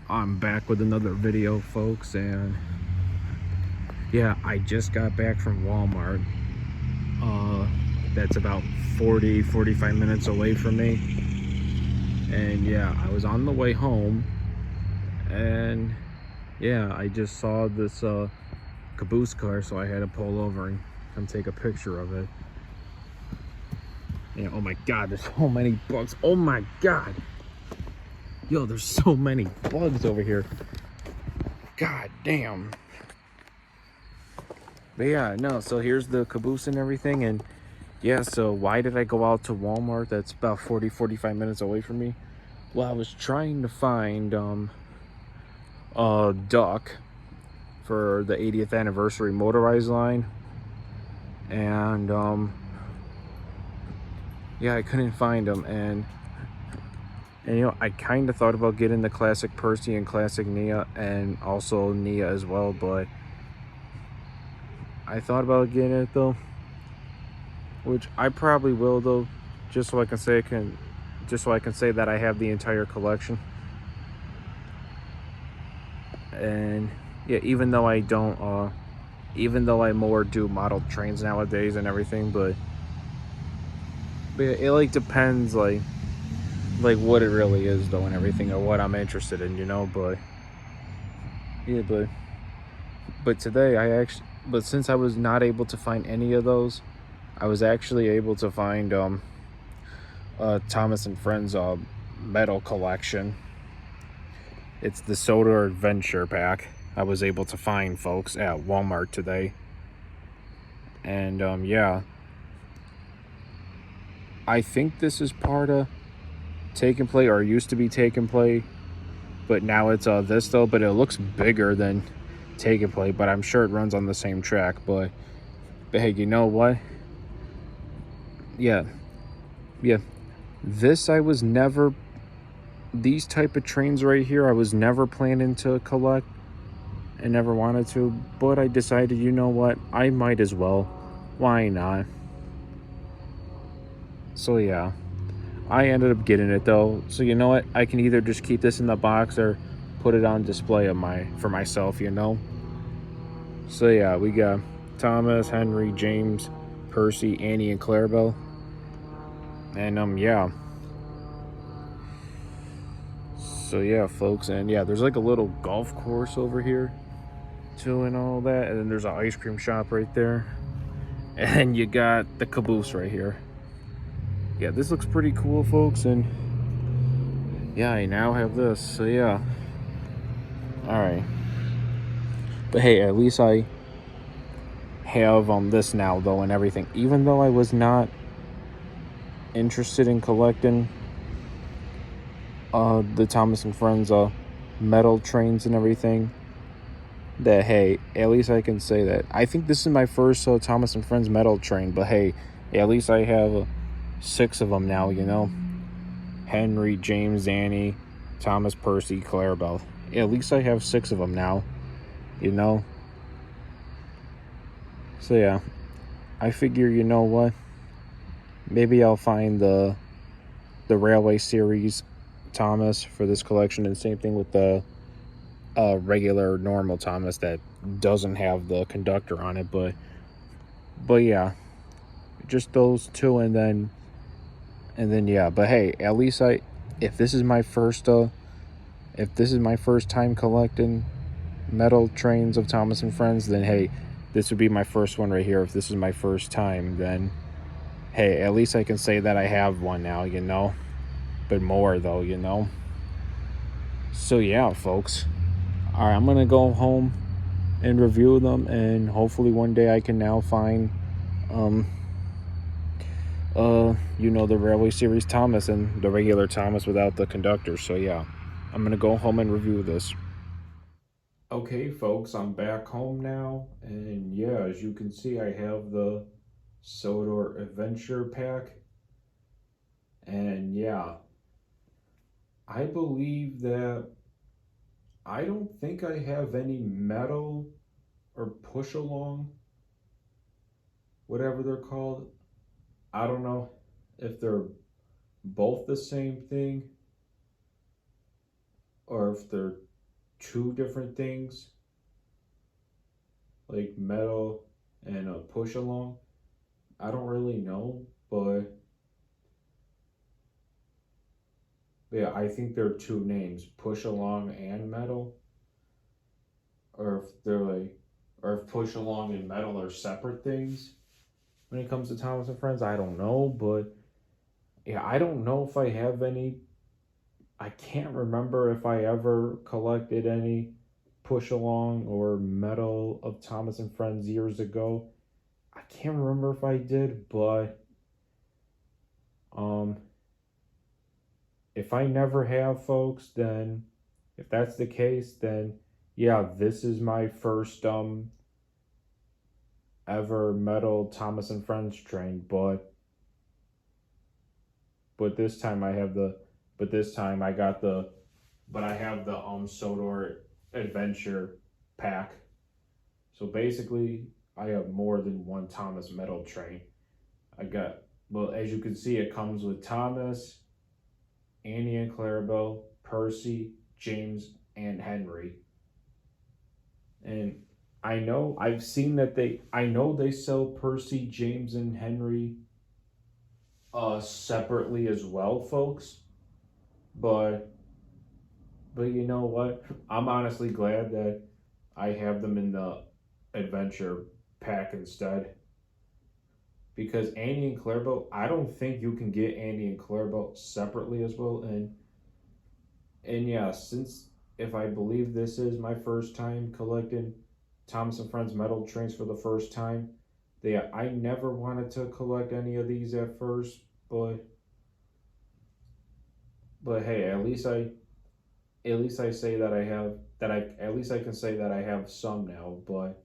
I'm back with another video, folks, and yeah, I just got back from Walmart. Uh, that's about 45 minutes away from me. And yeah, I was on the way home, and yeah, I just saw this caboose car, so I had to pull over and come take a picture of it. And oh my god, there's so many bugs. Oh my god. Yo, there's so many bugs over here. God damn. But yeah, no, so here's the caboose and everything, and yeah, so why did I go out to Walmart that's about 45 minutes away from me? Well, I was trying to find a duck for the 80th anniversary motorized line, and yeah, I couldn't find them, and you know, I kind of thought about getting the classic Percy and classic Nia, and also Nia as well, but I thought about getting it though, which I probably will though, just so I can say that I have the entire collection. And yeah, even though I more do model trains nowadays and everything, but it like depends like what it really is though and everything, or what I'm interested in, you know. But yeah, but today but since I was not able to find any of those, I was actually able to find Thomas and Friends metal collection. It's the Sodor Adventure Pack. I was able to find, folks, at Walmart today. And yeah, I think this is part of Take and Play, or used to be Take and Play, but now it's this though. But it looks bigger than Take and Play, but I'm sure it runs on the same track. But hey, you know what? Yeah, yeah. This I was never These type of trains right here, I was never planning to collect and never wanted to, but I decided, you know what, I might as well. Why not? So yeah, I ended up getting it though. So you know what, I can either just keep this in the box or put it on display for myself, you know. So yeah, we got Thomas, Henry, James, Percy, Annie, and Clarabelle. And yeah. So yeah, folks, and yeah, there's like a little golf course over here too and all that, and then there's an ice cream shop right there. And you got the caboose right here. Yeah, this looks pretty cool, folks, and yeah, I now have this. So yeah. Alright. But hey, at least I have this now though and everything. Even though I was not interested in collecting the Thomas and Friends metal trains and everything, that hey, at least I can say that I think this is my first Thomas and Friends metal train. But hey, at least I have 6 of them now, you know. Henry, James, Annie, Thomas, Percy, Clarabelle. At least I have 6 of them now, you know. So yeah, I figure, you know what, maybe I'll find the Railway Series Thomas for this collection, and same thing with the regular normal Thomas that doesn't have the conductor on it. But yeah, just those 2, and then yeah. But hey, at least if this is my first time collecting metal trains of Thomas and Friends, then hey, this would be my first one right here. If this is my first time, then hey, at least I can say that I have one now, you know. But more though, you know. So yeah, folks. All right, I'm gonna go home and review them, and hopefully one day I can now find you know, the Railway Series Thomas and the regular Thomas without the conductor. So yeah, I'm gonna go home and review this. Okay, folks, I'm back home now, and yeah, as you can see, I have the Sodor Adventure Pack, and yeah, I believe that I don't think I have any metal or push along, whatever they're called. I don't know if they're both the same thing, or if they're two different things, like metal and a push along. I don't really know, but yeah, I think there are two names, push along and metal, or if they're like, or if push along and metal are separate things when it comes to Thomas and Friends. I don't know, but yeah, I don't know if I have any. I can't remember if I ever collected any push along or metal of Thomas and Friends years ago. I can't remember if I did, but um, if I never have, folks, then if that's the case, then yeah, this is my first ever metal Thomas and Friends train, but this time I have the but this time I got the but I have the Sodor adventure pack. So basically I have more than one Thomas metal train. I got well, as you can see, it comes with Thomas, Annie and Clarabelle, Percy, James, and Henry. And I know they sell Percy, James, and Henry separately as well, folks. But you know what? I'm honestly glad that I have them in the adventure pack instead. Because Annie and Clarabelle, I don't think you can get Annie and Clarabelle separately as well. And yeah, since if I believe this is my first time collecting Thomas and Friends metal trains for the first time, I never wanted to collect any of these at first, but hey, at least I say that I have that I at least I can say that I have some now, but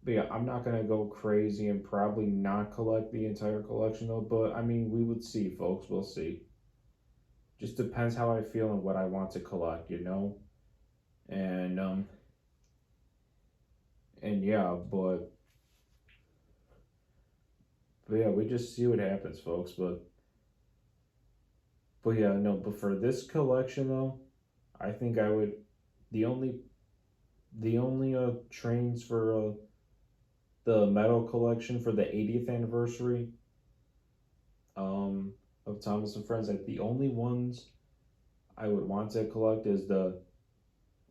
yeah, I'm not gonna go crazy and probably not collect the entire collection though. But I mean, we would see, folks. We'll see. Just depends how I feel and what I want to collect, you know. And and yeah, but yeah, we just see what happens, folks. But yeah, no. But for this collection though, I think I would the only trains for the metal collection for the 80th anniversary um of Thomas and Friends. Like the only ones I would want to collect is the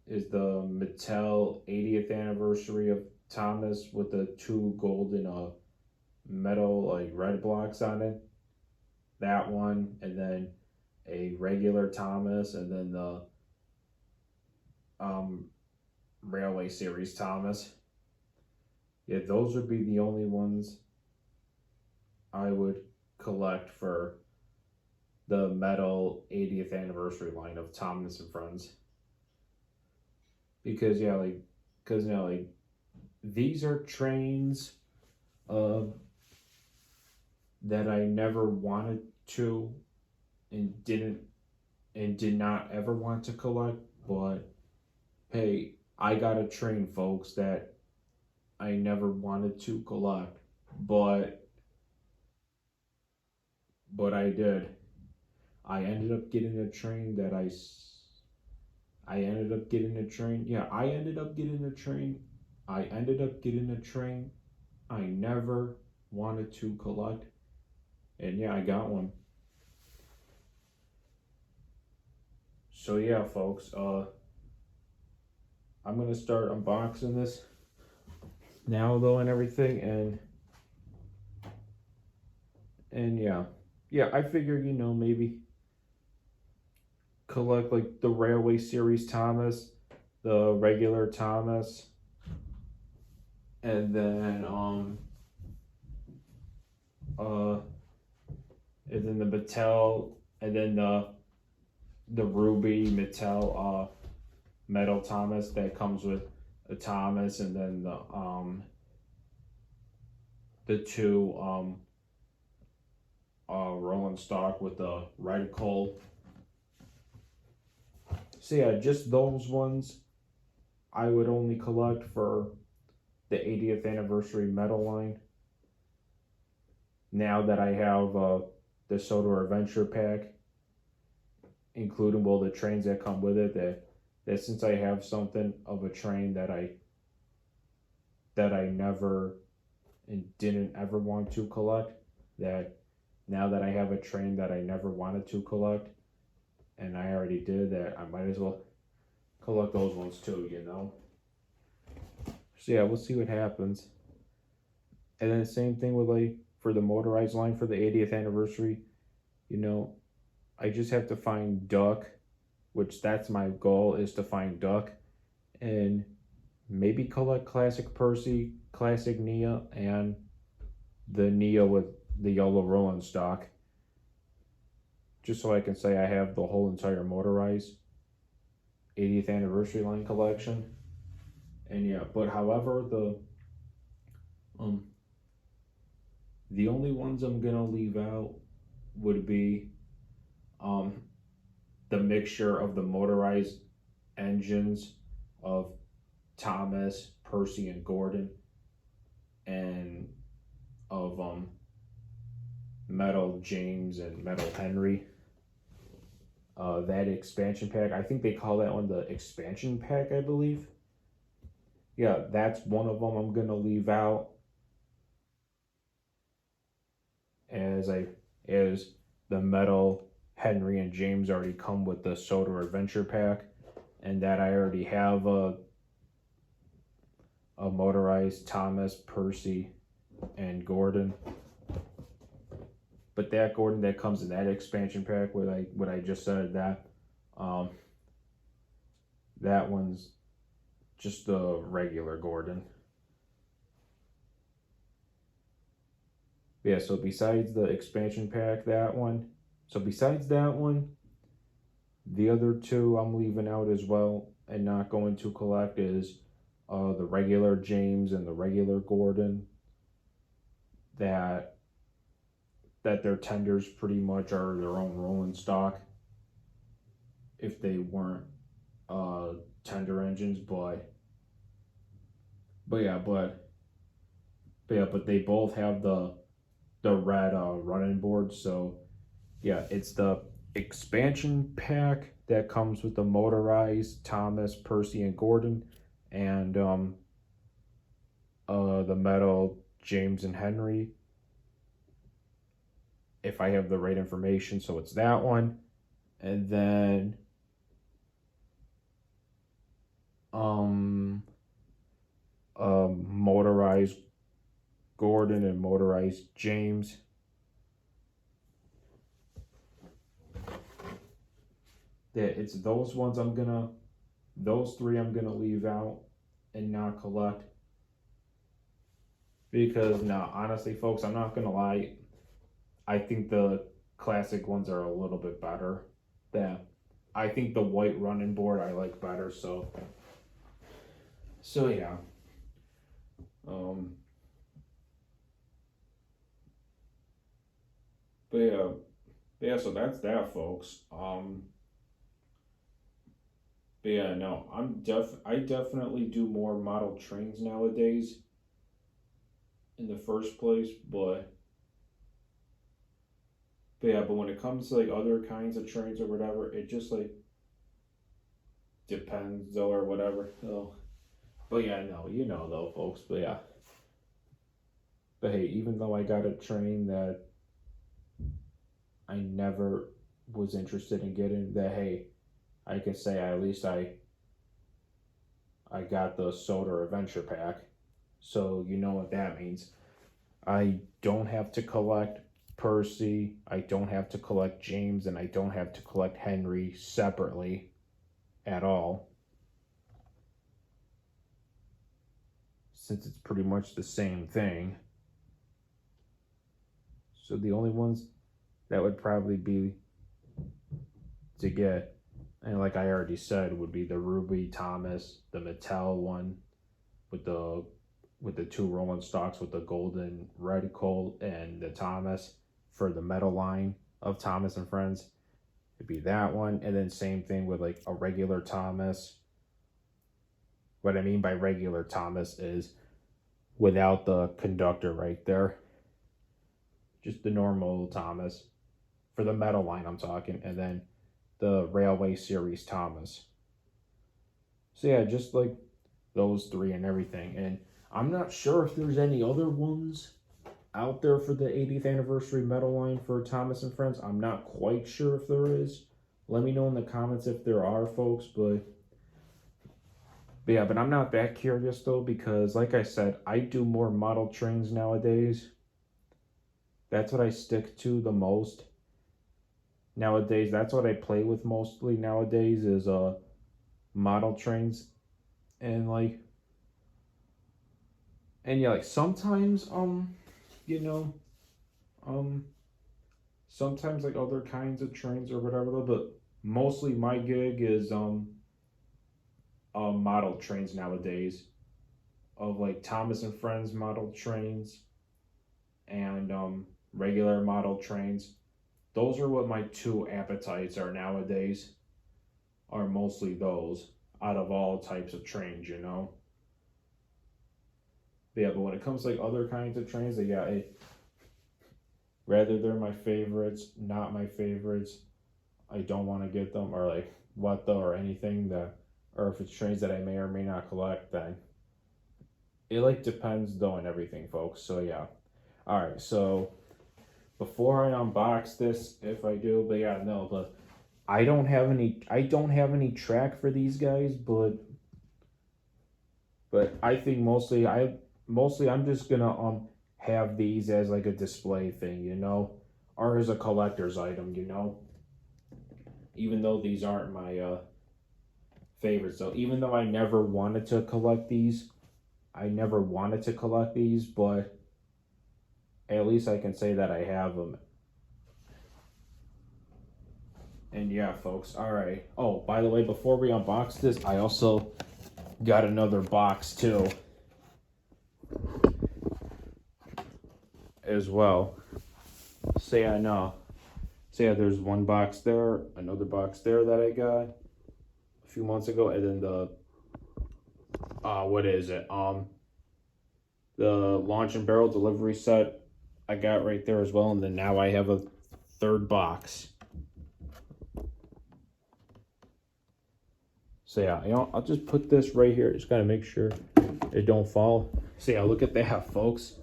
Mattel 80th anniversary of Thomas with the two golden metal like red blocks on it. That one, and then a regular Thomas, and then the um Railway Series Thomas. Yeah, those would be the only ones I would collect for the metal 80th anniversary line of Thomas and Friends. Because yeah, because like these are trains uh that I never wanted to and did not ever want to collect, but hey, I got a train, folks, that I never wanted to collect, but I did. I ended up getting a train that I ended up getting a train. Yeah, I ended up getting a train. I ended up getting a train I never wanted to collect, and yeah, I got one. So yeah, folks, I'm gonna start unboxing this now though and everything, and yeah, I figure maybe collect like the Railway Series Thomas, the regular Thomas, and then uh and then the Mattel, and then the Ruby Mattel metal Thomas that comes with a Thomas, and then the two rolling stock with the reticle. So yeah, just those ones I would only collect for the 80th anniversary metal line. Now that I have the Sodor Adventure Pack, including the trains that come with it, that since I have something of a train that I never and didn't ever want to collect, that now that I have a train that I never wanted to collect and I already did, that I might as well collect those ones too, you know. So yeah, we'll see what happens. And then the same thing with like for the motorized line for the 80th anniversary, you know, I just have to find Duck, which that's my goal is to find Duck and maybe collect classic Percy, classic Nia, and the Nia with the yellow rolling stock. Just so I can say I have the whole entire motorized 80th anniversary line collection. And yeah, but however, um the only ones I'm gonna leave out would be um the mixture of the motorized engines of Thomas, Percy, and Gordon, and of Metal James and Metal Henry. That expansion pack, I think they call that one the expansion pack, I believe. Yeah, that's one of them I'm gonna leave out as I as the Metal Henry and James already come with the Sodor Adventure pack, and that I already have a motorized Thomas, Percy, and Gordon. But that Gordon that comes in that expansion pack, what I just said, um that one's just the regular Gordon. Yeah, so besides the expansion pack, that one. So besides that one, the other two I'm leaving out as well and not going to collect is the regular James and the regular Gordon. That their tenders pretty much are their own rolling stock. If they weren't uh tender engines, but yeah, but they both have the red running board. So yeah, it's the expansion pack that comes with the motorized Thomas, Percy, and Gordon, and the metal James and Henry. If I have the right information, so it's that one, and then um motorized Gordon and motorized James. That it's those three I'm gonna leave out and not collect because now honestly, folks, I'm not gonna lie. I think the classic ones are a little bit better. That I think the white running board I like better. So yeah. Um, but yeah, So that's that, folks. But yeah, no, I definitely do more model trains nowadays in the first place, but yeah, but when it comes to like other kinds of trains or whatever, it just like depends though or whatever. So, but yeah, no, you know though, folks. But yeah, but hey, even though I got a train that I never was interested in getting, that hey, I can say at least I got the Sodor Adventure Pack. So you know what that means. I don't have to collect Percy, I don't have to collect James, and I don't have to collect Henry separately at all. Since it's pretty much the same thing. So the only ones that would probably be to get, and like I already said, would be the Ruby Thomas, the Mattel one with the two rolling stocks with the golden red Colt and the Thomas for the metal line of Thomas and Friends. It'd be that one, and then same thing with like a regular Thomas. What I mean by regular Thomas is without the conductor right there, just the normal Thomas for the metal line I'm talking, and then the Railway Series Thomas. So yeah, just like those three and everything. And I'm not sure if there's any other ones out there for the 80th anniversary medal line for Thomas and Friends. I'm not quite sure if there is. Let me know in the comments if there are, folks. But yeah, but I'm not that curious though, because like I said, I do more model trains nowadays. That's what I stick to the most nowadays. That's what I play with mostly nowadays is model trains. And like, and yeah, like sometimes you know um sometimes like other kinds of trains or whatever, but mostly my gig is model trains nowadays, of like Thomas and Friends model trains and regular model trains. Those are what my two appetites are nowadays, are mostly those out of all types of trains, you know. But yeah, but when it comes to like other kinds of trains, yeah, rather they're my favorites, not my favorites, I don't want to get them, or like what the or anything that, or if it's trains that I may or may not collect, then it like depends though and everything, folks. So yeah. All right. So before I unbox this, if I do, but yeah, no, but I don't have any track for these guys, but I think mostly I'm just gonna have these as like a display thing, you know, or as a collector's item, you know. Even though these aren't my favorites, so even though I never wanted to collect these, but at least I can say that I have them. And yeah, folks. All right. Oh, by the way, before we unbox this, I also got another box too, as well. So yeah, no. So yeah, there's one box there, another box there that I got a few months ago, and then the what is it? The launch and barrel delivery set I got right there as well, and then now I have a third box. So yeah, you know, I'll just put this right here. Just gotta make sure it don't fall. So yeah, look at that, folks.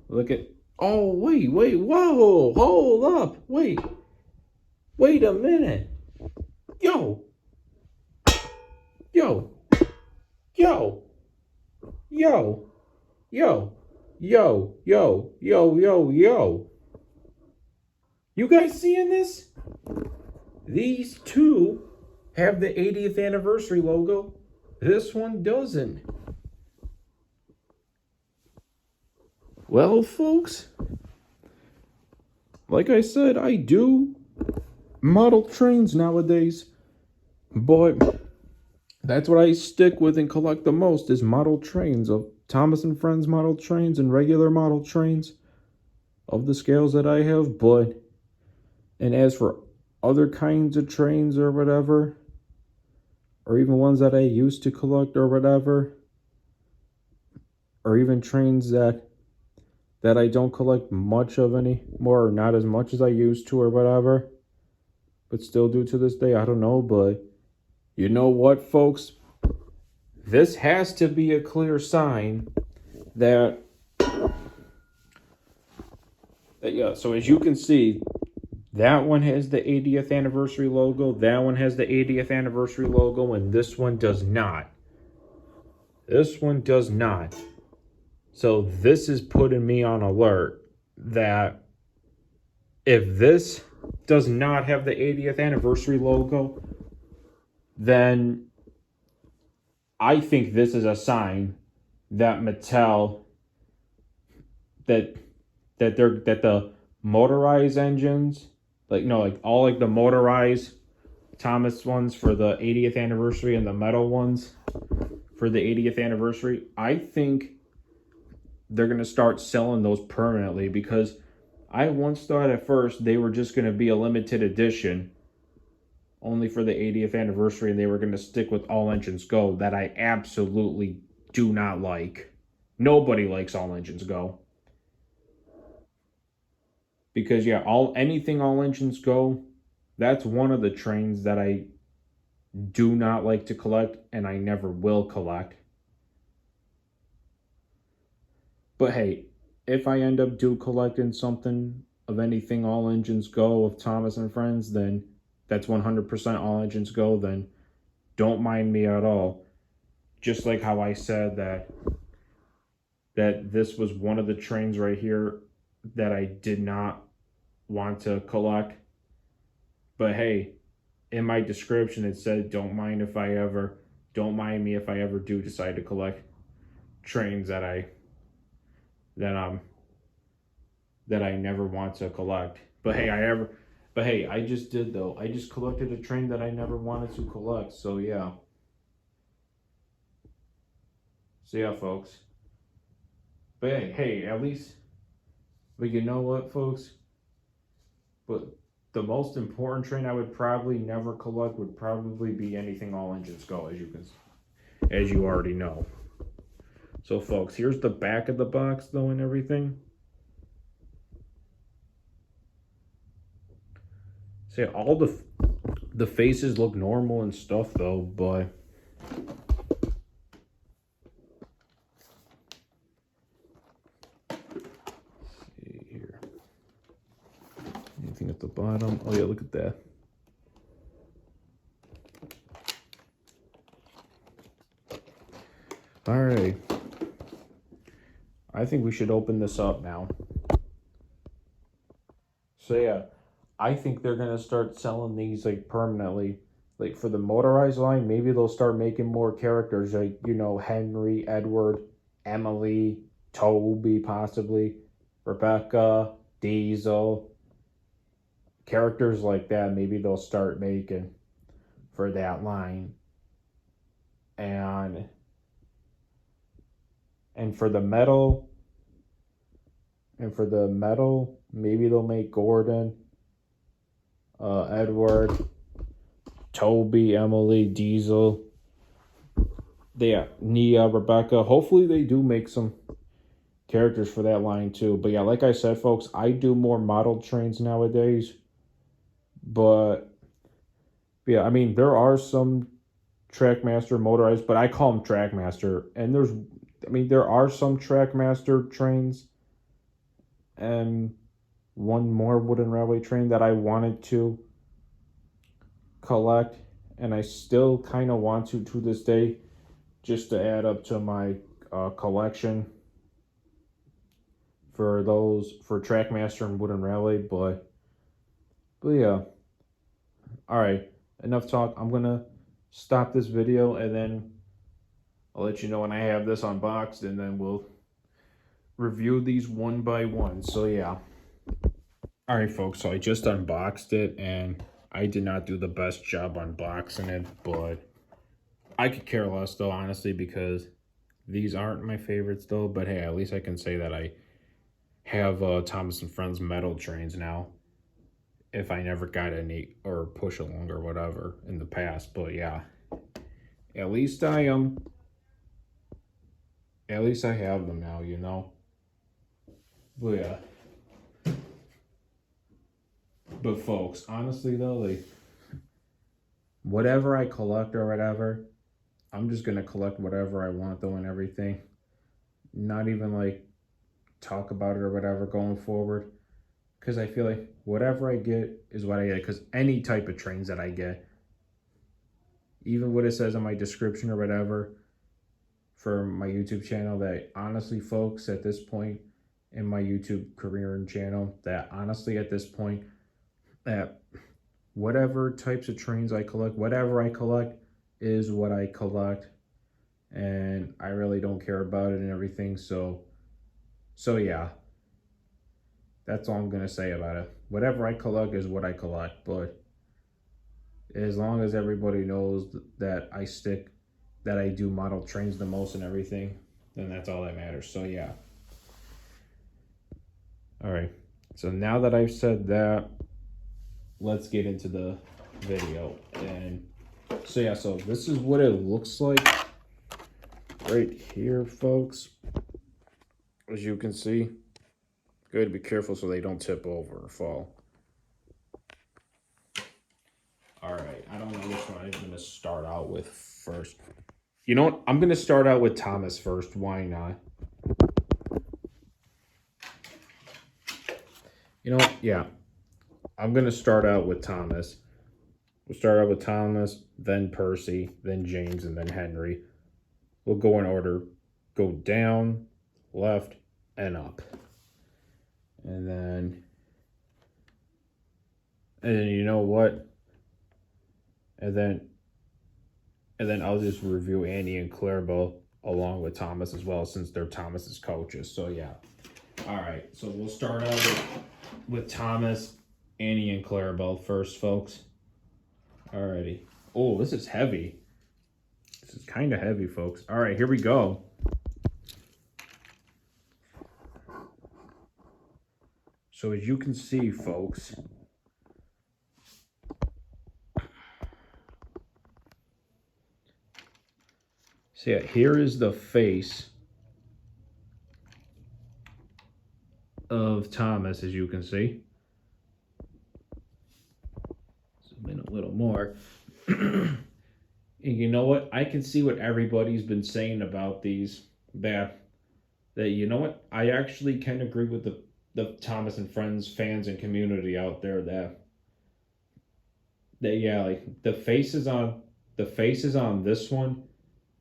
Look at. Oh wait, whoa, hold up, wait a minute, yo, yo, yo, yo, yo, yo. You guys seeing this? These two have the 80th anniversary logo. This one doesn't. Well, folks, like I said, I do model trains nowadays, but that's what I stick with and collect the most is model trains, of Thomas and Friends model trains and regular model trains of the scales that I have. And as for other kinds of trains or whatever, or even ones that I used to collect or whatever, or even trains that I don't collect much of anymore, or not as much as I used to or whatever, but still do to this day, I don't know. But you know what, folks? This has to be a clear sign that yeah, so as you can see, that one has the 80th anniversary logo, that one has the 80th anniversary logo, and this one does not. This one does not. So this is putting me on alert that if this does not have the 80th anniversary logo, then I think this is a sign that Mattel, that the motorized engines, like no, like all like the motorized Thomas ones for the 80th anniversary and the metal ones for the 80th anniversary, I think they're going to start selling those permanently, because I once thought at first they were just going to be a limited edition only for the 80th anniversary, and they were going to stick with All Engines Go, that I absolutely do not like. Nobody likes All Engines Go. Because yeah, anything All Engines Go, that's one of the trains that I do not like to collect, and I never will collect. But hey, if I end up collecting something of anything All Engines Go of Thomas and Friends, then that's 100% All Engines Go, then don't mind me at all. Just like how I said that this was one of the trains right here that I did not want to collect. But hey, in my description it said don't mind me if I ever do decide to collect trains that I never want to collect. But hey, I just did though. I just collected a train that I never wanted to collect. So yeah. So yeah, folks. But hey, at least, but you know what, folks? But the most important train I would probably never collect would probably be anything All Engines Go, as you already know. So folks, here's the back of the box though and everything. See, all the faces look normal and stuff though, but see here. Anything at the bottom? Oh yeah, look at that. All right. I think we should open this up now. So yeah, I think they're gonna start selling these like permanently. Like for the motorized line, maybe they'll start making more characters like, you know, Henry, Edward, Emily, Toby, possibly, Rebecca, Diesel. Characters like that, maybe they'll start making for that line. And for the metal, maybe they'll make Gordon, Edward, Toby, Emily, Diesel, Nia, Rebecca. Hopefully they do make some characters for that line too. But yeah, like I said, folks, I do more model trains nowadays. But yeah, I mean there are some Trackmaster motorized, but I call them Trackmaster. And there are some Trackmaster trains and one more wooden railway train that I wanted to collect, and I still kind of want to this day, just to add up to my collection for Trackmaster and Wooden Railway. But yeah, all right, enough talk. I'm gonna stop this video and then I'll let you know when I have this unboxed, and then we'll review these one by one. So yeah. All right, folks, so I just unboxed it, and I did not do the best job unboxing it, but I could care less, though, honestly, because these aren't my favorites, though. But hey, at least I can say that I have Thomas and Friends metal trains now, if I never got any or push along or whatever in the past. But yeah, at least I have them now, you know. But yeah. But folks, honestly though, like whatever I collect or whatever, I'm just gonna collect whatever I want though and everything. Not even like talk about it or whatever going forward. Cause I feel like whatever I get is what I get. Cause any type of trains that I get, even what it says in my description or whatever for my YouTube channel, that honestly folks, at this point in my YouTube career and channel, that honestly at this point, that whatever types of trains I collect, whatever I collect is what I collect, and I really don't care about it and everything. So yeah, that's all I'm gonna say about it. Whatever I collect is what I collect, but as long as everybody knows that I do model trains the most and everything, then that's all that matters. So yeah. All right, so now that I've said that, let's get into the video. And so yeah, so this is what it looks like right here, folks. As you can see, good, be careful so they don't tip over or fall. All right, I don't know which one I'm going to start out with first. You know what? I'm going to start out with Thomas first. Why not? You know what? Yeah. I'm going to start out with Thomas. We'll start out with Thomas, then Percy, then James, and then Henry. We'll go in order. Go down, left, and up. And then you know what? And then I'll just review Andy and Clarabelle along with Thomas as well, since they're Thomas's coaches. So yeah. All right. So we'll start out with Thomas, Annie, and Clarabelle first, folks. Alrighty. Oh, this is heavy. This is kind of heavy, folks. All right, here we go. So as you can see, folks, so yeah, here is the face of Thomas, as you can see. Zoom in a little more. And you know what? I can see what everybody's been saying about these. That you know what? I actually can agree with the Thomas and Friends fans and community out there that yeah, like the faces on this one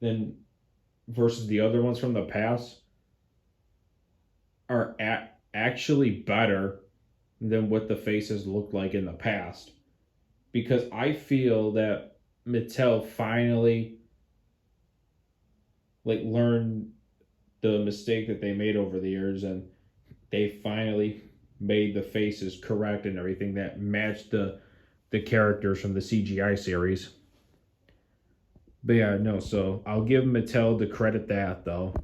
then versus the other ones from the past are actually better than what the faces looked like in the past, because I feel that Mattel finally like learned the mistake that they made over the years, and they finally made the faces correct and everything that matched the characters from the CGI series. But yeah, no, so I'll give Mattel the credit that though.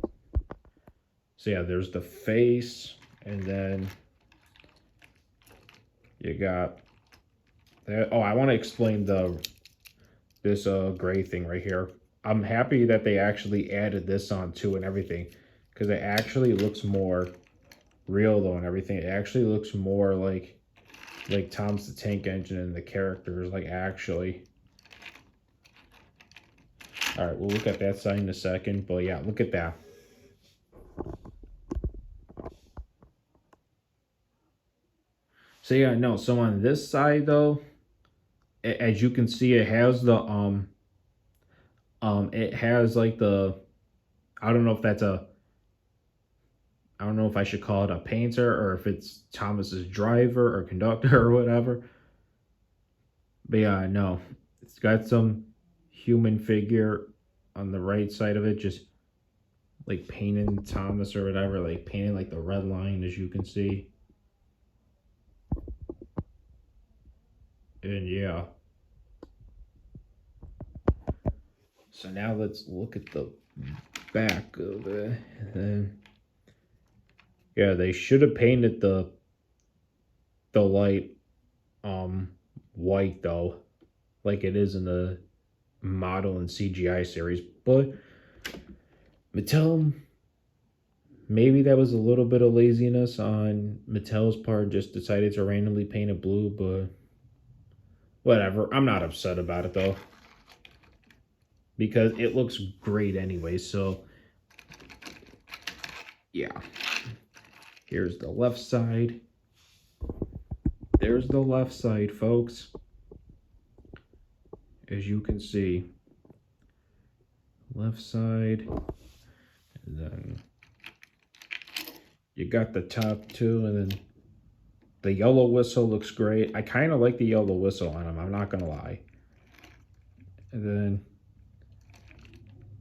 So yeah, there's the face, and then you got that. Oh, I want to explain this gray thing right here. I'm happy that they actually added this on too and everything, because it actually looks more real though and everything. It actually looks more like Tom's the Tank Engine and the characters like actually. All right, we'll look at that side in a second, but yeah, look at that. So yeah, no, so on this side though, as you can see, it has the it has like the, I don't know if that's a, I don't know if I should call it a painter or if it's Thomas's driver or conductor or whatever. But yeah, no, it's got some human figure on the right side of it, just like painting Thomas or whatever, like painting like the red line, as you can see. And yeah. So now let's look at the back of it. And then, yeah, they should have painted the light white though, like it is in the model and CGI series. But Mattel, maybe that was a little bit of laziness on Mattel's part, just decided to randomly paint it blue, but whatever. I'm not upset about it though, because it looks great anyway. So yeah, here's the left side. There's the left side, folks, as you can see. Left side, and then you got the top two, and then the yellow whistle looks great. I kind of like the yellow whistle on him, I'm not gonna lie. And then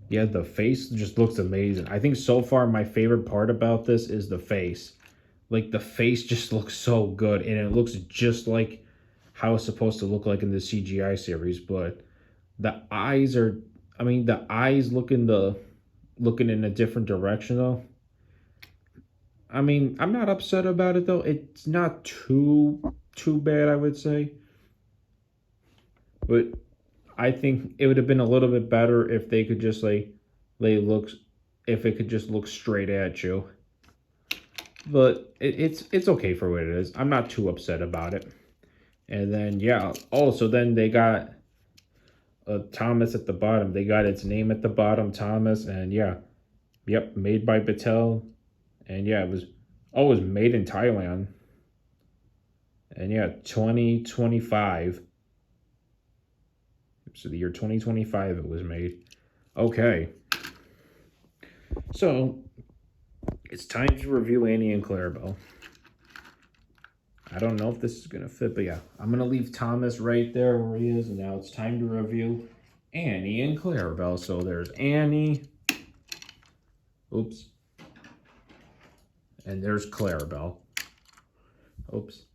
yeah, the face just looks amazing. I think so far my favorite part about this is the face. Like the face just looks so good, and it looks just like how it's supposed to look like in the CGI series. But the eyes are, I mean, the eyes looking in a different direction though. I mean, I'm not upset about it though. It's not too bad, I would say. But I think it would have been a little bit better if they could just if it could just look straight at you. But it's okay for what it is. I'm not too upset about it. And then yeah, also then they got Thomas at the bottom. They got its name at the bottom, Thomas, and yeah, yep, made by Battelle, and yeah, it was made in Thailand, and yeah, 2025. So the year 2025 it was made. Okay, so it's time to review Annie and Clarabelle. I don't know if this is gonna fit, but yeah, I'm gonna leave Thomas right there where he is, and now it's time to review Annie and Clarabelle. So there's Annie. Oops. And there's Clarabelle. Oops.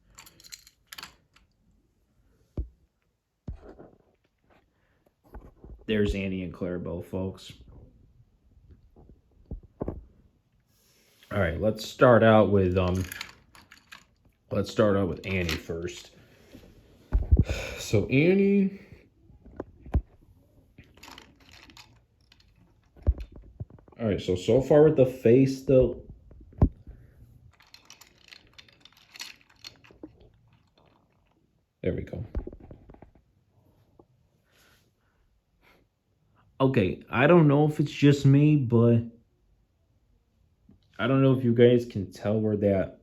There's Annie and Clarabelle, folks. All right, let's start out with Annie first. So Annie, all right, so far with the face though, there we go. Okay, I don't know if it's just me, but I don't know if you guys can tell where the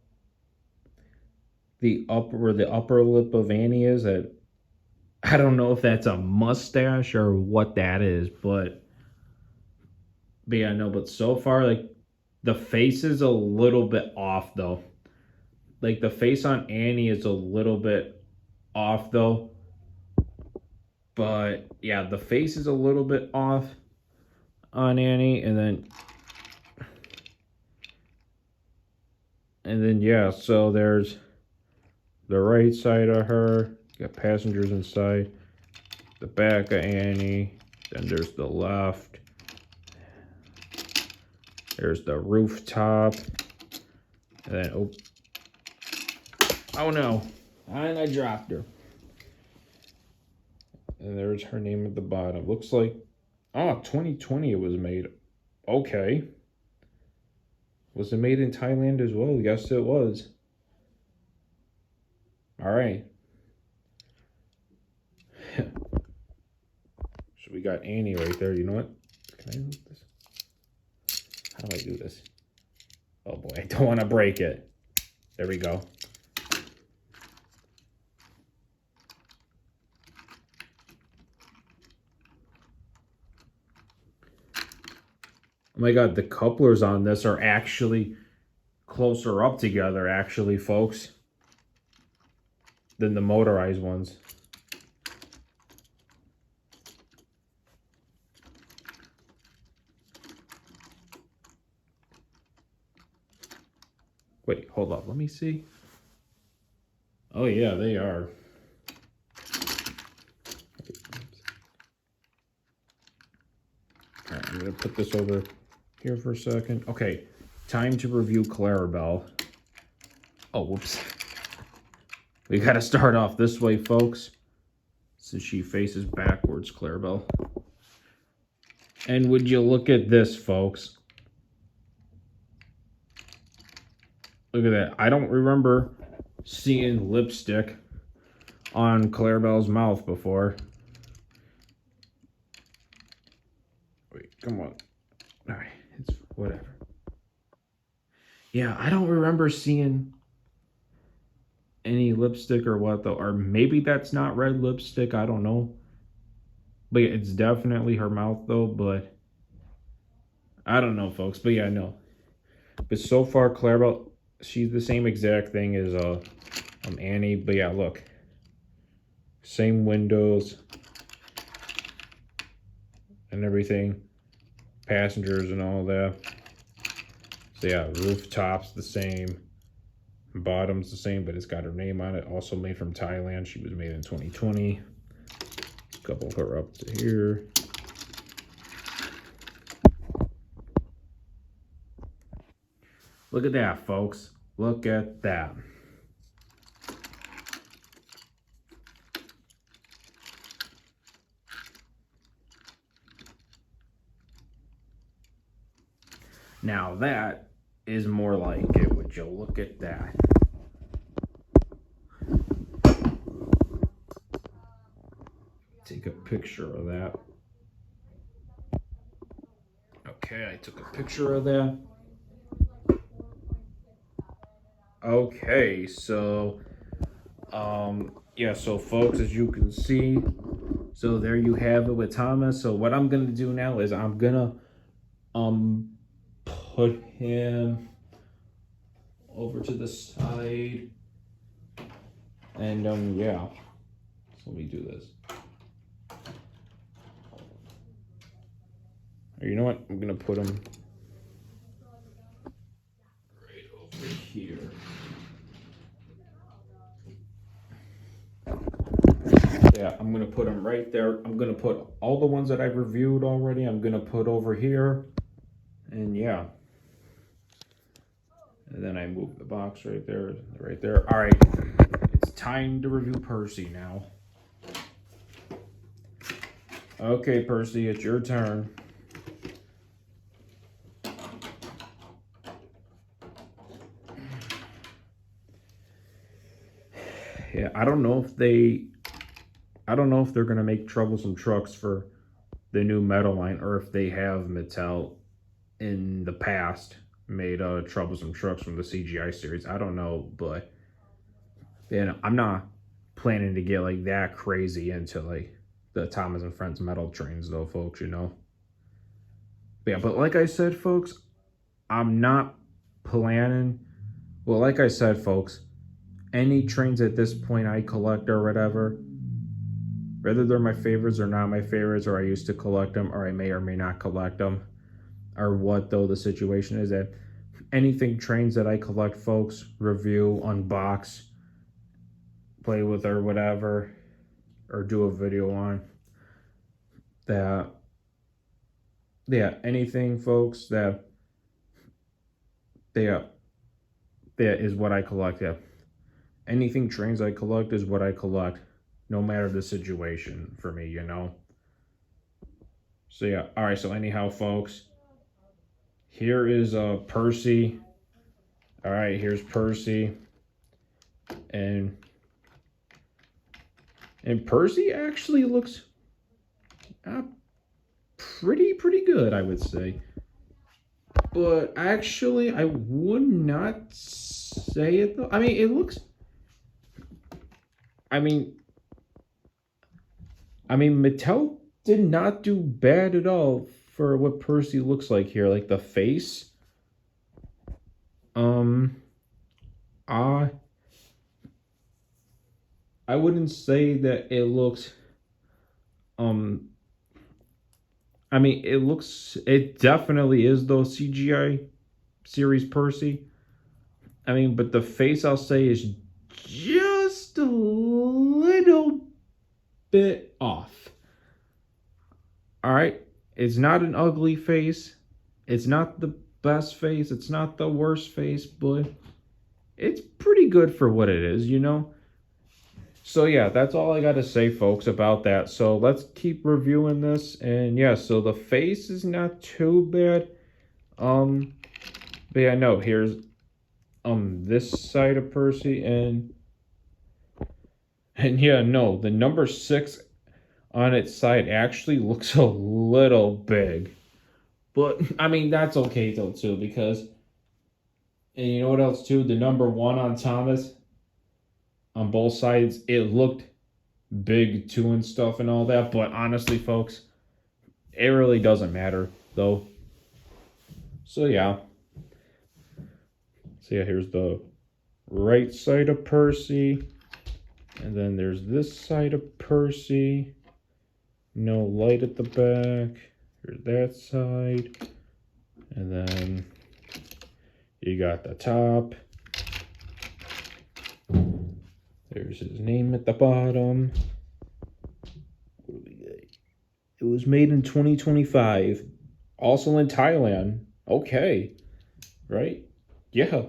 upper lip of Annie is. That I don't know if that's a mustache or what that is, but yeah, no, but so far, like, the face is a little bit off though. Like, the face on Annie is a little bit off though. But yeah, the face is a little bit off on Annie, and then yeah, so there's the right side of her, got passengers inside, the back of Annie, then there's the left, there's the rooftop, and then oh no, and I dropped her. And there's her name at the bottom. Looks like, 2020 it was made. Okay. Was it made in Thailand as well? Yes, it was. All right. So we got Annie right there. You know what? Can I move this? How do I do this? Oh boy, I don't want to break it. There we go. Oh my god, the couplers on this are actually closer up together, actually, folks, than the motorized ones. Wait, hold up. Let me see. Oh, yeah, they are. All right, I'm going to put this over here for a second. Okay, time to review Clarabelle. Oh, whoops. We got to start off this way, folks. So she faces backwards, Clarabelle. And would you look at this, folks? Look at that. I don't remember seeing lipstick on Clarabelle's mouth before. Wait, come on. All right, it's whatever. Yeah, I don't remember seeing any lipstick or what, though. Or maybe that's not red lipstick. I don't know. But yeah, it's definitely her mouth, though. But I don't know, folks. But yeah, no. But so far, Clarabelle, she's the same exact thing as Annie. But yeah, look. Same windows and everything. Passengers and all that. So yeah, rooftop's the same. Bottom's the same, but it's got her name on it. Also made from Thailand. She was made in 2020. Couple her up to here. Look at that, folks. Look at that. Now that is more like it. Would you look at that? take a picture of that. Okay, I took a picture of that. Okay, so yeah, so folks, as you can see, so there you have it with Thomas. So what I'm gonna do now is I'm gonna put him over to the side, and yeah, so let me do this. Or you know what, I'm gonna put him right over here. Yeah, I'm gonna put them right there. I'm gonna put all the ones that I've reviewed already. I'm gonna put over here, and yeah. And then I move the box right there, right there. All right, it's time to review Percy now. Okay, Percy, it's your turn. Yeah, I don't know if they're gonna make troublesome trucks for the new metal line, or if they have Mattel in the past made troublesome trucks from the CGI series. I don't know, but then I'm not planning to get like that crazy into like the Thomas and Friends metal trains though, folks, you know. But yeah, but like I said, folks, I'm not planning, well, like I said, folks, any trains at this point I collect or whatever, whether they're my favorites or not my favorites, or I used to collect them, or I may or may not collect them, or what though the situation is, that anything trains that I collect, folks, review, unbox, play with, or whatever, or do a video on, that, yeah, anything, folks, that is what I collect. Yeah, anything trains I collect is what I collect, no matter the situation for me, you know. So yeah, all right, so anyhow, folks, here is Percy. All right, here's Percy, and Percy actually looks pretty good, I would say. But actually, I would not say it though. I mean, it looks. I mean, Mattel did not do bad at all for what Percy looks like here. Like the face. I wouldn't say that it looks. I mean, it definitely is though CGI series Percy. I mean, but the face, I'll say, is just a little bit off. All right, it's not an ugly face. It's not the best face. It's not the worst face, but it's pretty good for what it is, you know? So yeah, that's all I got to say, folks, about that. So let's keep reviewing this. And yeah, so the face is not too bad. But yeah, no, here's this side of Percy, and yeah, no, the number 6 on its side actually looks a little big. But I mean, that's okay though too, because, and you know what else too, the number 1 on Thomas, on both sides, it looked big too and stuff and all that. But honestly, folks, it really doesn't matter though. So yeah. So yeah, here's the right side of Percy. And then there's this side of Percy. No light at the back. Here's that side. And then you got the top. There's his name at the bottom. What do we get? It was made in 2025. Also in Thailand. Okay. Right? Yeah.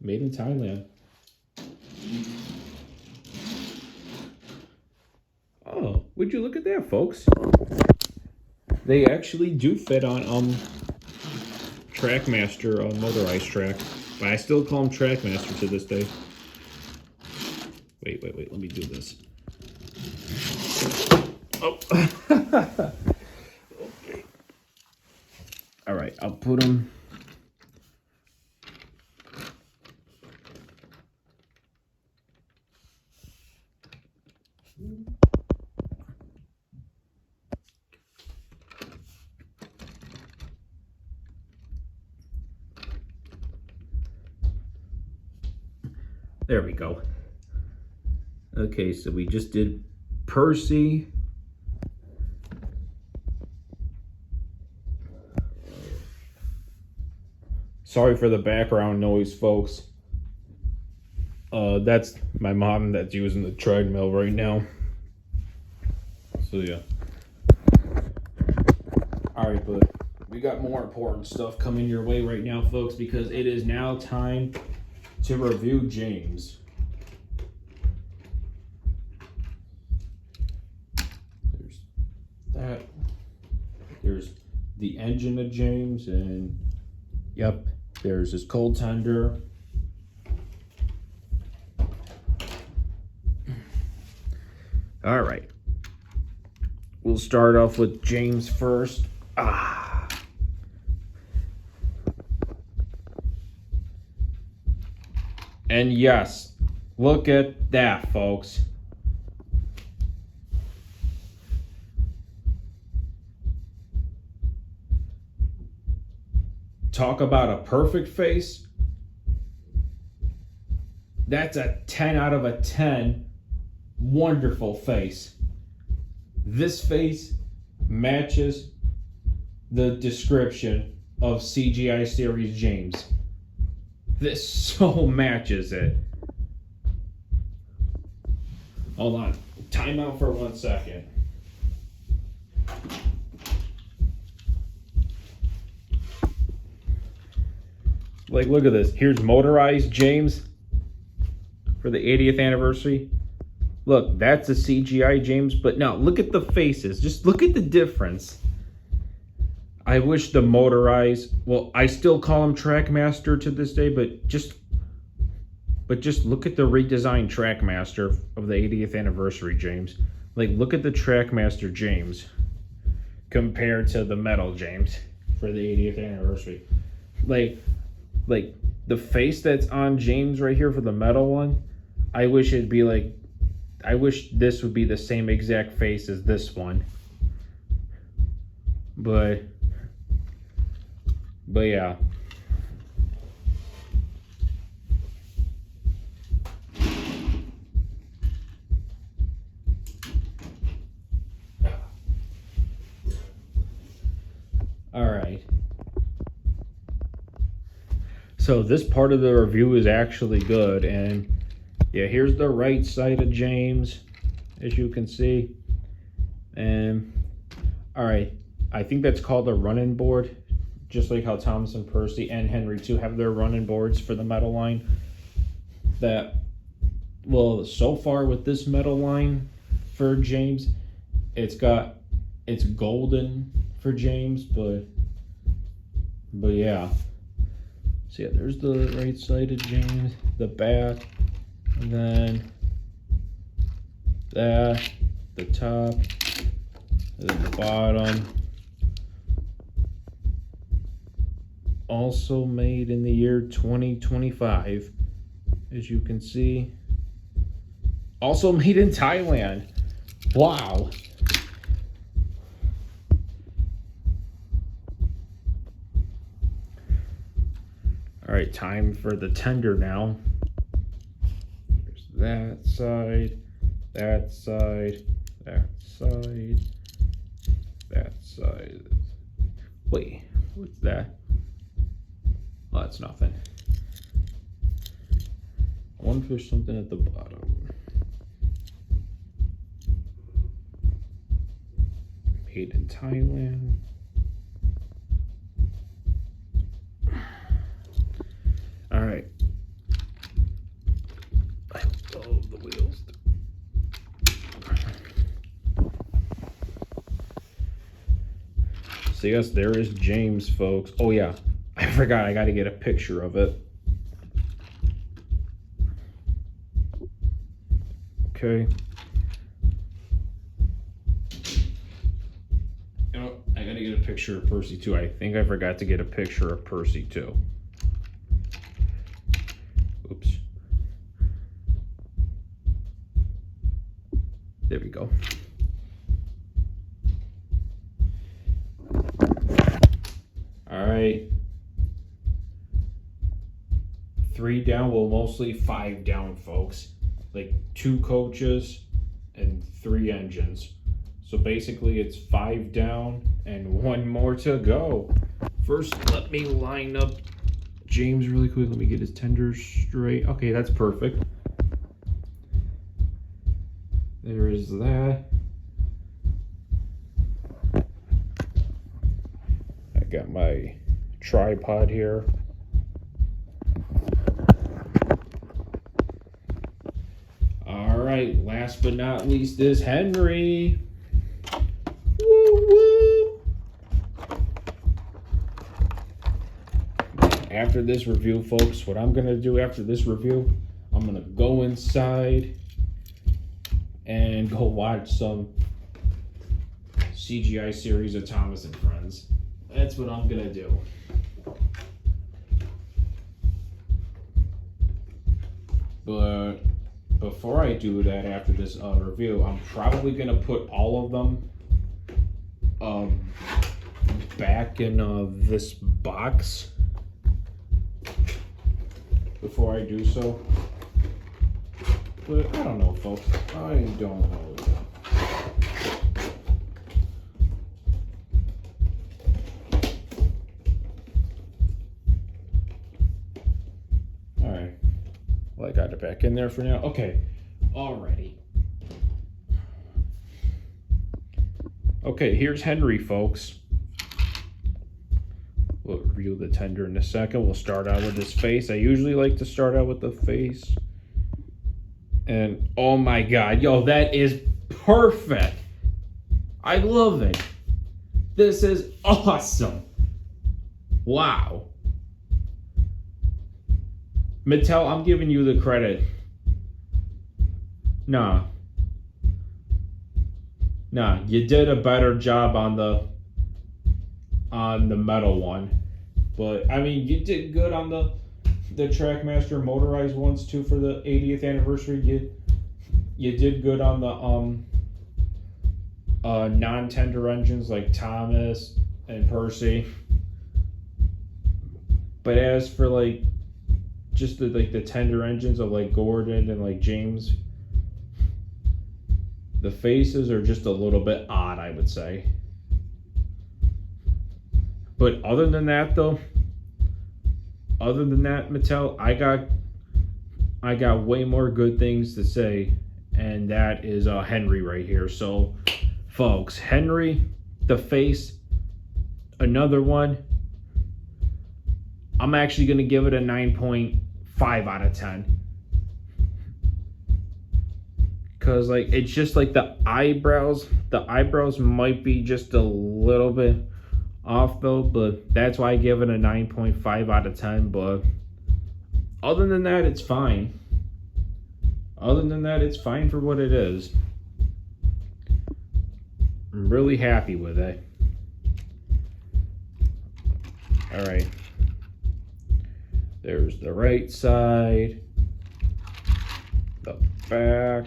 Made in Thailand. Oh, would you look at that, folks? They actually do fit on Trackmaster motorized track. But I still call them Trackmaster to this day. Wait, let me do this. Oh, Okay. All right, I'll put them. There we go. Okay, so we just did Percy. Sorry for the background noise, folks. That's my mom that's using the treadmill right now. So yeah. Alright, but we got more important stuff coming your way right now, folks, because it is now time to review James. There's that. There's the engine of James, and yep, there's his cold tender. All right. We'll start off with James first. And yes, look at that, folks. Talk about a perfect face. That's a 10 out of a 10. Wonderful face. This face matches the description of CGI series James. This so matches it. Hold on. Time out for 1 second. Like, look at this. Here's motorized James for the 80th anniversary. Look, that's a CGI James, but now look at the faces. Just look at the difference. I wish the motorized, well, I still call him Trackmaster to this day, but just look at the redesigned Trackmaster of the 80th anniversary James. Like, look at the Trackmaster James compared to the metal James for the 80th anniversary. Like the face that's on James right here for the metal one, I wish it'd be like, I wish this would be the same exact face as this one. But yeah. All right. So this part of the review is actually good, and yeah, here's the right side of James, as you can see. And all right, I think that's called a running board, just like how Thomas and Percy and Henry too have their running boards for the metal line. That, well, so far with this metal line for James, it's golden for James, but yeah. So yeah, there's the right side of James, the back, and then that, the top, and then the bottom. Also made in the year 2025, as you can see. Also made in Thailand. Wow. All right, time for the tender now. There's that side, that side, that side, that side. Wait, what's that? Oh, that's nothing. I wonder if there's something at the bottom. Made in Thailand. All right. I love the wheels. So yes, there is James, folks. Oh yeah, I forgot. I got to get a picture of it. Okay. gotta get a picture of Percy too. I think I forgot to get a picture of Percy too. Oops. There we go. All right. 3 down, well, mostly 5 down, folks. Like 2 coaches and 3 engines. So basically it's 5 down and 1 more to go. First, let me line up James really quick. Let me get his tenders straight. Okay, that's perfect. There is that. I got my tripod here. All right, last but not least is Henry. Woo woo. After this review, folks, what I'm gonna do after this review, I'm gonna go inside and go watch some CGI series of Thomas and Friends. That's what I'm gonna do. But before I do that, after this review, I'm probably gonna put all of them back in this box before I do so. But I don't know, folks. I don't know. All right. Well, I got it back in there for now. Okay. Alrighty. Okay, here's Henry, folks. We'll review the tender in a second. We'll start out with his face. I usually like to start out with the face. And oh my God, yo, that is perfect. I love it. This is awesome. Wow. Mattel, I'm giving you the credit. Nah, you did a better job on the metal one. But I mean, you did good on the Trackmaster motorized ones too for the 80th anniversary. You did good on the non-tender engines like Thomas and Percy. But as for like just the tender engines of like Gordon and like James, the faces are just a little bit odd, I would say. But other than that, Mattel, I got way more good things to say, and that is Henry right here. So, folks, Henry, the face, another one. I'm actually gonna give it a 9.5 out of 10. Cause like it's just like the eyebrows might be just a little bit off though, but that's why I give it a 9.5 out of 10. But other than that, it's fine. Other than that, it's fine for what it is. I'm really happy with it. All right. There's the right side, the back,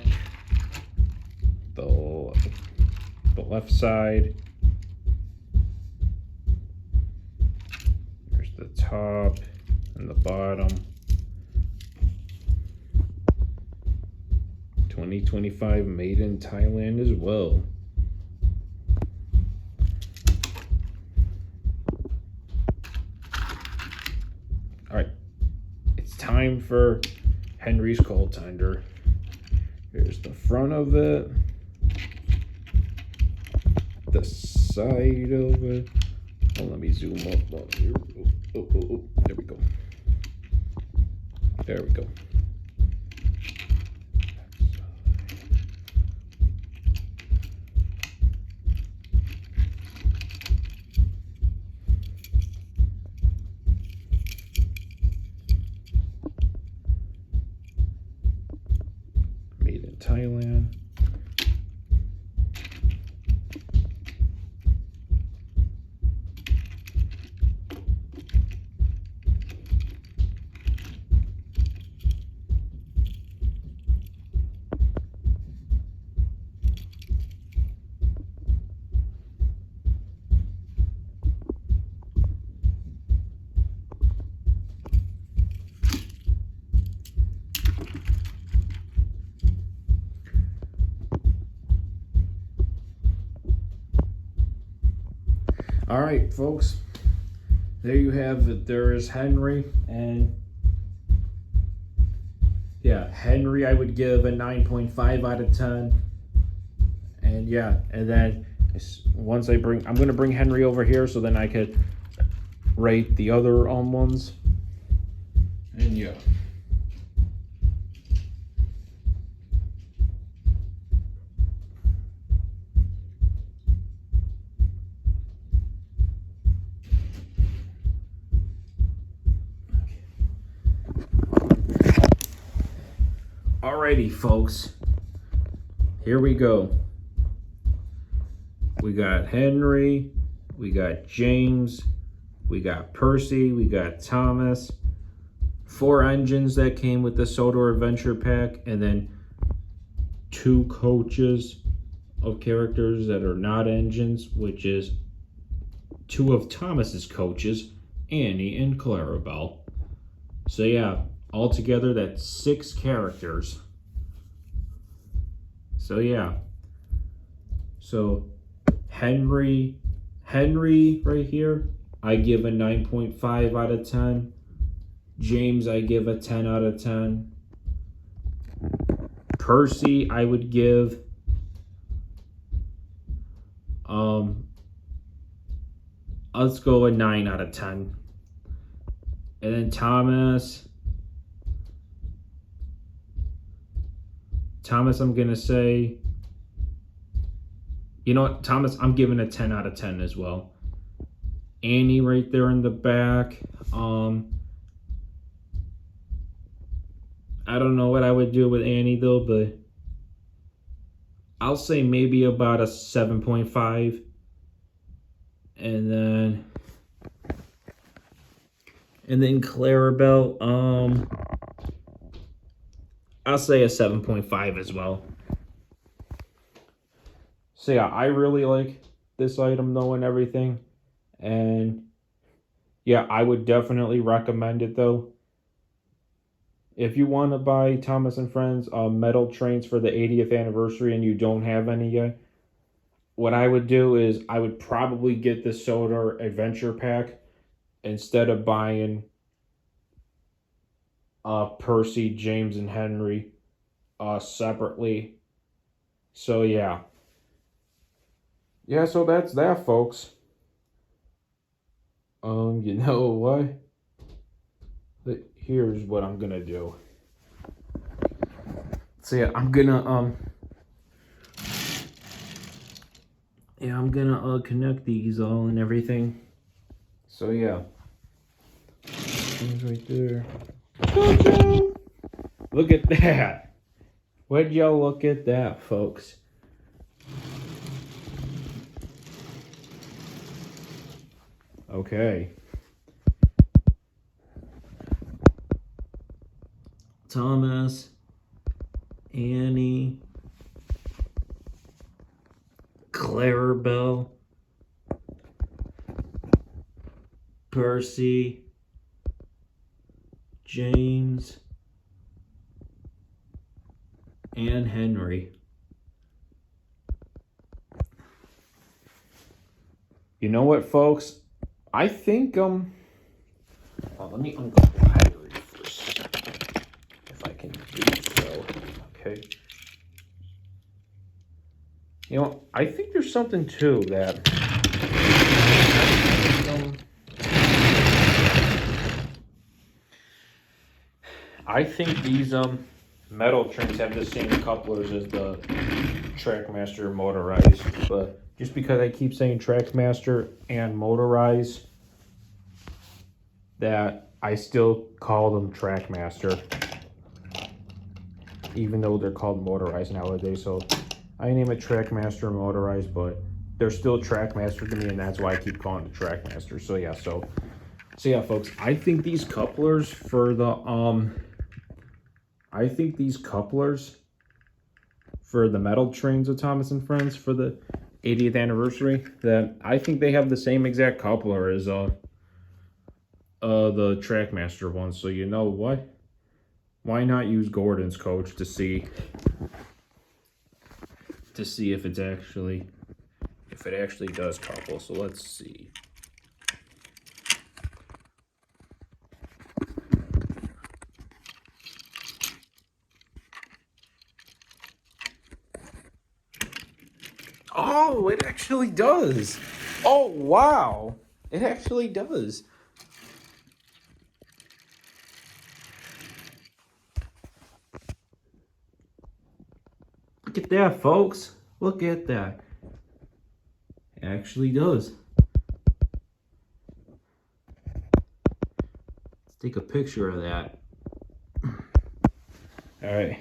the left side. There's the top and the bottom. 2025 made in Thailand as well. All right, it's time for Henry's cold tender. Here's the front of it, the side of it. Oh, let me zoom up on here. Oh, there we go. There we go. Made in Thailand. All right, folks. There you have it. There is Henry, and yeah, Henry I would give a 9.5 out of 10. And yeah, and then once I'm gonna bring Henry over here so then I could rate the other ones. And yeah. Alrighty, folks. Here we go. We got Henry, we got James, we got Percy, we got Thomas. 4 engines that came with the Sodor Adventure Pack, and then 2 coaches of characters that are not engines, which is 2 of Thomas's coaches, Annie and Clarabelle. So yeah, altogether that's 6 characters. So yeah. So Henry right here, I give a 9.5 out of 10. James, I give a 10 out of 10. Percy, I would give let's go a 9 out of 10. And then Thomas, I'm gonna say, you know what, Thomas, I'm giving a 10 out of 10 as well. Annie right there in the back. I don't know what I would do with Annie though, but I'll say maybe about a 7.5. And then Clarabelle, I'll say a 7.5 as well. So yeah, I really like this item though and everything. And yeah, I would definitely recommend it though. If you want to buy Thomas and Friends metal trains for the 80th anniversary and you don't have any yet, what I would do is I would probably get the Sodor Adventure Pack instead of buying Percy, James, and Henry separately. So yeah. Yeah, so that's that, folks. You know what? Here's what I'm gonna do. So yeah, I'm gonna connect these all and everything. So yeah. Things right there. Look at that. Would y'all look at that, folks? Okay. Thomas, Annie, Clarabelle, Percy, James, and Henry. You know what, folks? I think let me uncouple the battery first, if I can do so. Okay. You know, I think there's something too that I think these metal trains have the same couplers as the Trackmaster motorized, but just because I keep saying Trackmaster and motorized, that I still call them Trackmaster, even though they're called motorized nowadays. So I name it Trackmaster motorized, but they're still Trackmaster to me, and that's why I keep calling it Trackmaster. So yeah, so yeah, folks, I think these couplers for the metal trains of Thomas and Friends for the 80th anniversary, that I think they have the same exact coupler as the Trackmaster one. So you know what? Why not use Gordon's coach to see if if it actually does couple. So let's see. Oh, it actually does. Oh, wow. It actually does. Look at that, folks. Look at that. It actually does. Let's take a picture of that. All right.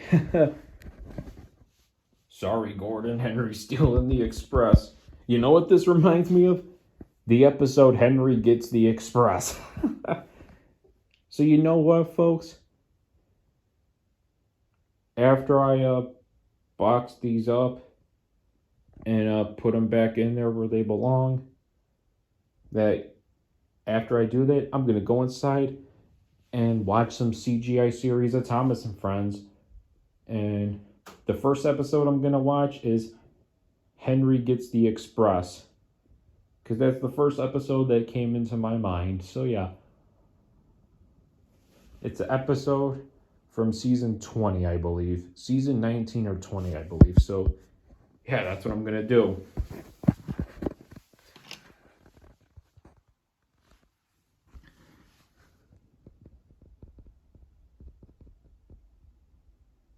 Sorry, Gordon. Henry stealing the Express. You know what this reminds me of? The episode Henry Gets the Express. So you know what, folks? After I box these up and put them back in there where they belong, that after I do that, I'm going to go inside and watch some CGI series of Thomas and Friends. And the first episode I'm going to watch is Henry Gets the Express, because that's the first episode that came into my mind. So yeah, it's an episode from season 20, I believe. Season 19 or 20, I believe. So yeah, that's what I'm going to do.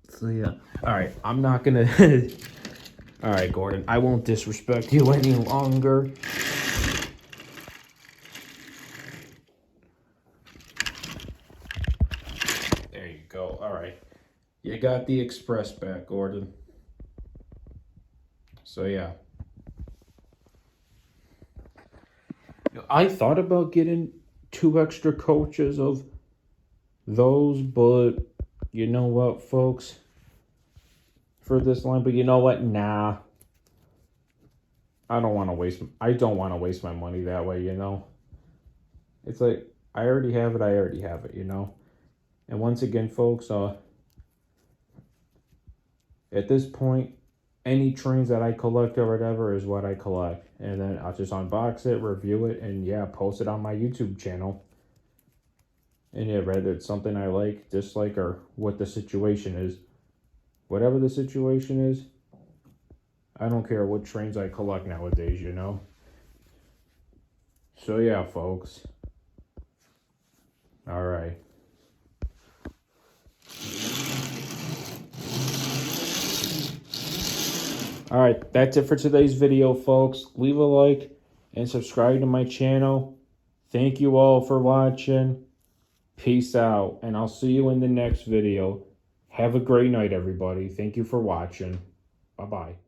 So yeah, all right, I'm not going to... All right, Gordon, I won't disrespect you any longer. There you go. All right. You got the Express back, Gordon. So, yeah. I thought about getting 2 extra coaches of those, but you know what, folks? For this line, but you know what? Nah. I don't want to waste my money that way, you know? It's like, I already have it, you know? And once again, folks, at this point, any trains that I collect or whatever is what I collect. And then I'll just unbox it, review it, and yeah, post it on my YouTube channel. And yeah, whether it's something I like, dislike, or what the situation is. Whatever the situation is, I don't care what trains I collect nowadays, you know? So yeah, folks. All right. All right, that's it for today's video, folks. Leave a like and subscribe to my channel. Thank you all for watching. Peace out, and I'll see you in the next video. Have a great night, everybody. Thank you for watching. Bye-bye.